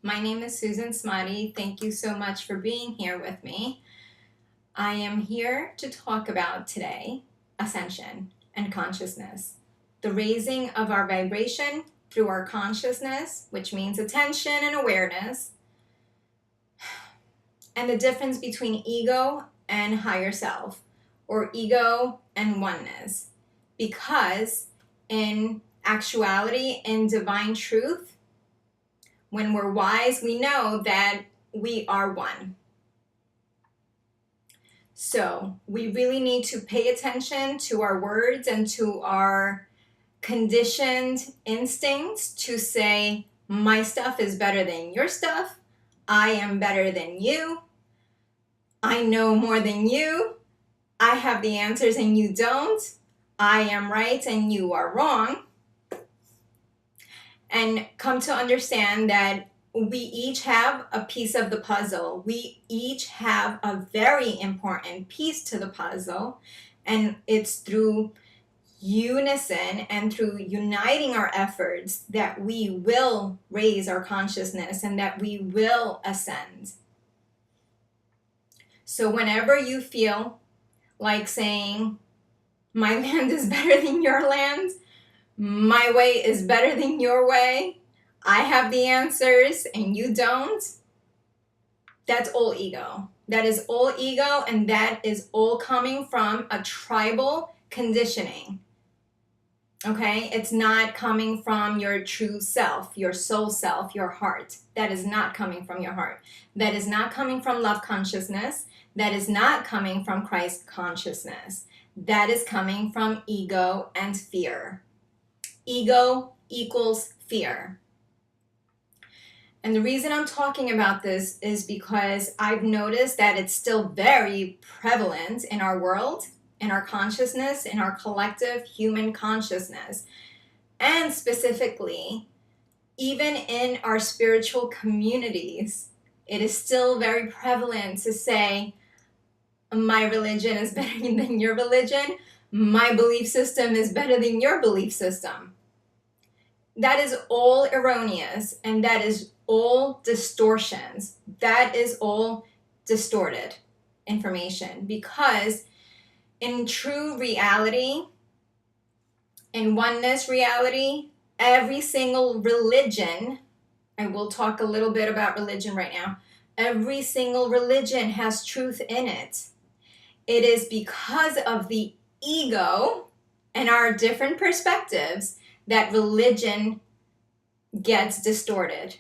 My name is Suzan Smadi. Thank you so much for being here with me. I am here to talk about today ascension and consciousness, the raising of our vibration through our consciousness, which means attention and awareness, and the difference between ego and higher self, or ego and oneness. Because in actuality, in divine truth, when we're wise, we know that we are one. So we really need to pay attention to our words and to our conditioned instincts to say, my stuff is better than your stuff. I am better than you. I know more than you. I have the answers and you don't. I am right and you are wrong. And come to understand that we each have a piece of the puzzle. We each have a very important piece to the puzzle. And it's through unison and through uniting our efforts that we will raise our consciousness and that we will ascend. So whenever you feel like saying, my land is better than your land, my way is better than your way, I have the answers and you don't, that's all ego. That is all ego, and that is all coming from a tribal conditioning. Okay? It's not coming from your true self, your soul self, your heart. That is not coming from your heart. That is not coming from love consciousness. That is not coming from Christ consciousness. That is coming from ego and fear. Ego equals fear. And the reason I'm talking about this is because I've noticed that it's still very prevalent in our world, in our consciousness, in our collective human consciousness. And specifically, even in our spiritual communities, it is still very prevalent to say, my religion is better than your religion. My belief system is better than your belief system. That is all erroneous, and that is all distortions. That is all distorted information, because in true reality, in oneness reality, every single religion, I will talk a little bit about religion right now, every single religion has truth in it. It is because of the ego and our different perspectives that religion gets distorted.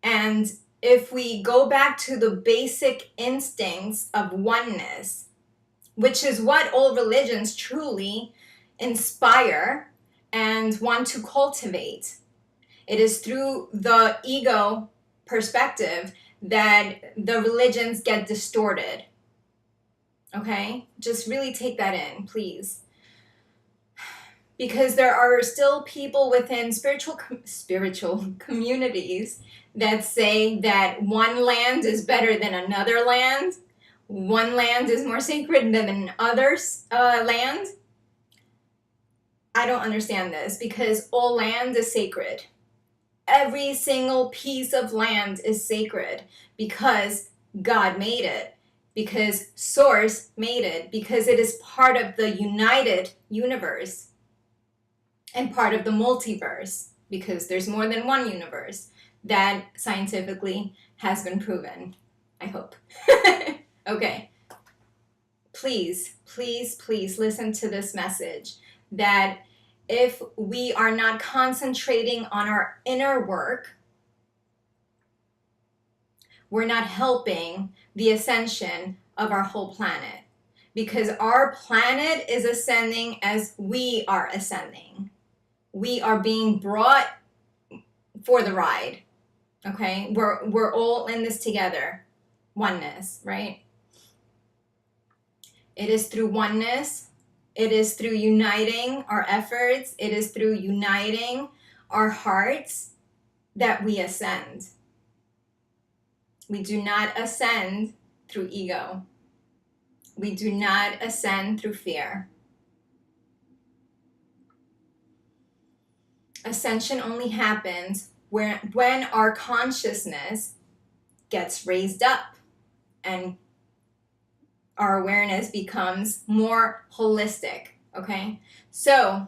And if we go back to the basic instincts of oneness, which is what all religions truly inspire and want to cultivate, it is through the ego perspective that the religions get distorted. Okay? Just really take that in, please. Because there are still people within spiritual communities that say that one land is better than another land. One land is more sacred than another land. I don't understand this, because all land is sacred. Every single piece of land is sacred because God made it, because Source made it, because it is part of the united universe and part of the multiverse, because there's more than one universe. That scientifically has been proven, I hope. Okay. Please, please, please listen to this message, that if we are not concentrating on our inner work, we're not helping the ascension of our whole planet, because our planet is ascending as we are ascending. We are being brought for the ride. Okay? We're all in this together. Oneness, right? It is through oneness. It is through uniting our efforts. It is through uniting our hearts that we ascend. We do not ascend through ego. We do not ascend through fear. Ascension only happens when our consciousness gets raised up and our awareness becomes more holistic, okay? So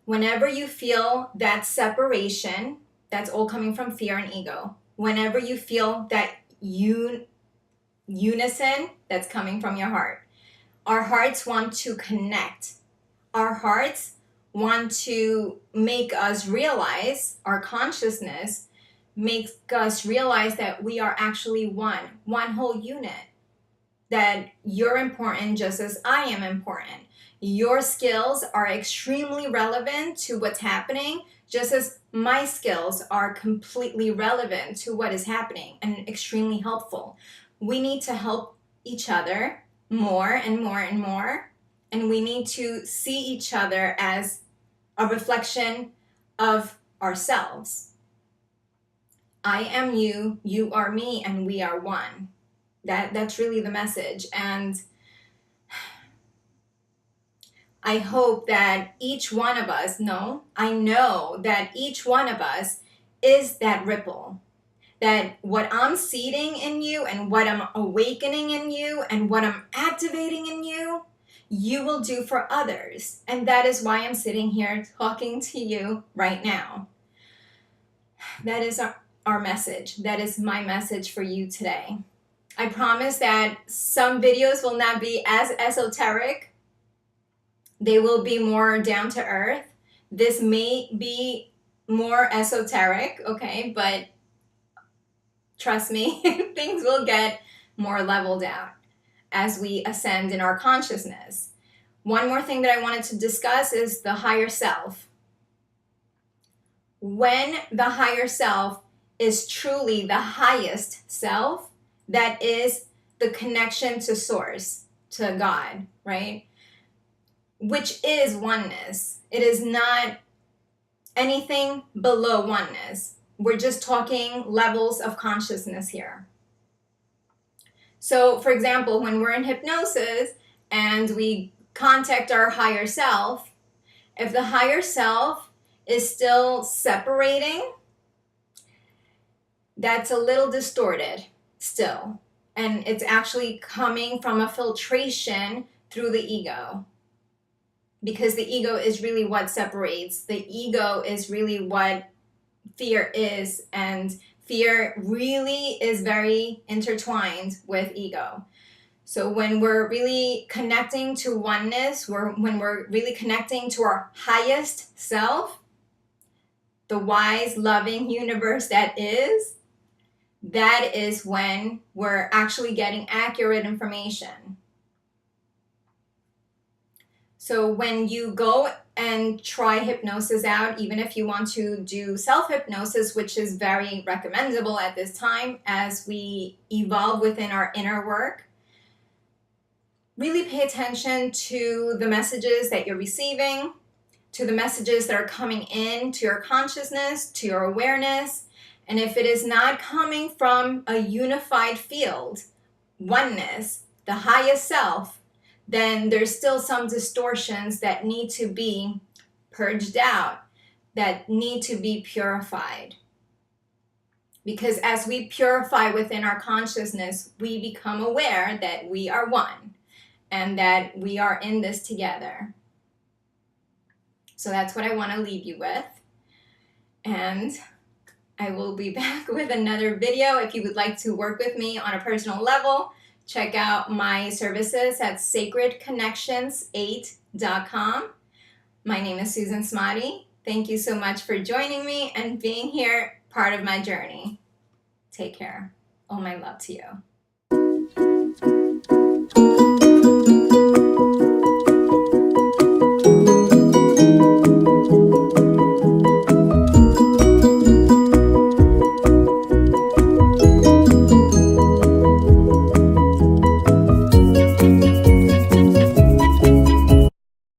whenever you feel that separation, that's all coming from fear and ego. Whenever you feel that unison, that's coming from your heart. Our hearts want to connect. Our hearts want to make us realize, our consciousness makes us realize that we are actually one whole unit. That you're important just as I am important. Your skills are extremely relevant to what's happening, just as my skills are completely relevant to what is happening and extremely helpful. We need to help each other more and more and more, and we need to see each other as a reflection of ourselves. I am you, you are me, and we are one. That's really the message. And I hope that each one of us, I know that each one of us is that ripple. That what I'm seeding in you and what I'm awakening in you and what I'm activating in you, you will do for others. And that is why I'm sitting here talking to you right now. That is our message. That is my message for you today. I promise that some videos will not be as esoteric. They will be more down to earth. This may be more esoteric, okay? But trust me, things will get more leveled out as we ascend in our consciousness. One more thing that I wanted to discuss is the higher self. When the higher self is truly the highest self, that is the connection to source, to God, right? Which is oneness. It is not anything below oneness. We're just talking levels of consciousness here. So, for example, when we're in hypnosis and we contact our higher self, if the higher self is still separating, that's a little distorted still. And it's actually coming from a filtration through the ego. Because the ego is really what separates. The ego is really what fear is, and fear really is very intertwined with ego. So when we're really connecting to oneness, when we're really connecting to our highest self, the wise, loving universe that is when we're actually getting accurate information. So when you go and try hypnosis out, even if you want to do self-hypnosis, which is very recommendable at this time as we evolve within our inner work, really pay attention to the messages that you're receiving, to the messages that are coming in to your consciousness, to your awareness. And if it is not coming from a unified field, oneness, the highest self, then there's still some distortions that need to be purged out, that need to be purified. Because as we purify within our consciousness, we become aware that we are one and that we are in this together. So that's what I want to leave you with. And I will be back with another video. If you would like to work with me on a personal level, check out my services at sacredconnections8.com. My name is Suzan Smadi. Thank you so much for joining me and being here, part of my journey. Take care. All my love to you.